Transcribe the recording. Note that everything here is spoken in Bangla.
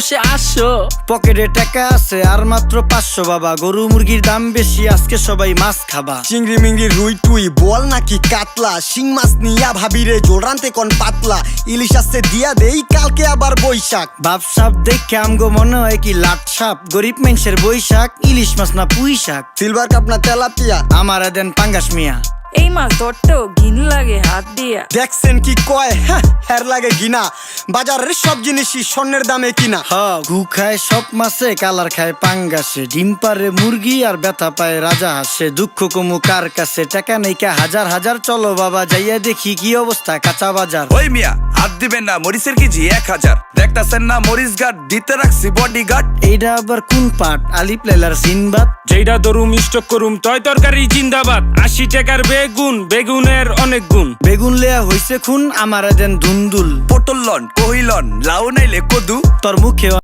800 পকেটে টাকা আছে আর মাত্র 500 বাবা। গরু মুরগির দাম বেশি, আজকে সবাই মাছ খাবা। চিংড়ি মিংড়ি রুই টুই বল নাকি কাতলা, শিং মাছ নিয়া ভাবিরে জোল রানতে কোন পাতলা, ইলিশ আসছে দিয়া দেই কালকে আবার বৈশাখ। বাপ সাপ দেখে আমগো মনে হয় কি লাট সাপ, গরিব মানুষের বৈশাখ, ইলিশ মাছ না পুঁই শাক। সিলভার কাপ না তেলাপিয়া, আমারে দেন পাঙ্গাস মিয়া। এই মাছ ধরতেও ঘিন লাগে হাত দিয়া। দেখছেন কি কয়, হের লাগে গিনা, বাজারের সব জিনিসই স্বর্ণের দামে কিনা। হ ঘু খায় সব মাছে, কালার খায় পাঙ্গাসে, ডিম পারে মুরগি আর ব্যথা পায় রাজা হাসে। দুঃখ কমু কার কাছে, টাকা নেই কা হাজার হাজার, চলো বাবা যাইয়া দেখি কি অবস্থা কাঁচা বাজার। ওই মিয়া হাত দিবেন না, মরিচের কেজি 1000। দেখতাছেন না মরিচ গার্ড দিতে রাখছি বডি গার্ড। এইটা আবার কোন পাট, আলিপ লাইলার সিনবাদ? যেইটা ধরুম স্টক করুম তয় তরকারি জিন্দাবাদ। 80 টাকার বেগুন, বেগুনের অনেক গুণ। বেগুন লেয়া হইছে খুন, আমারে দেন ধুন্দুল। পটল লন, কহিলন, লাউ নাইলে কদু। তোর মুখে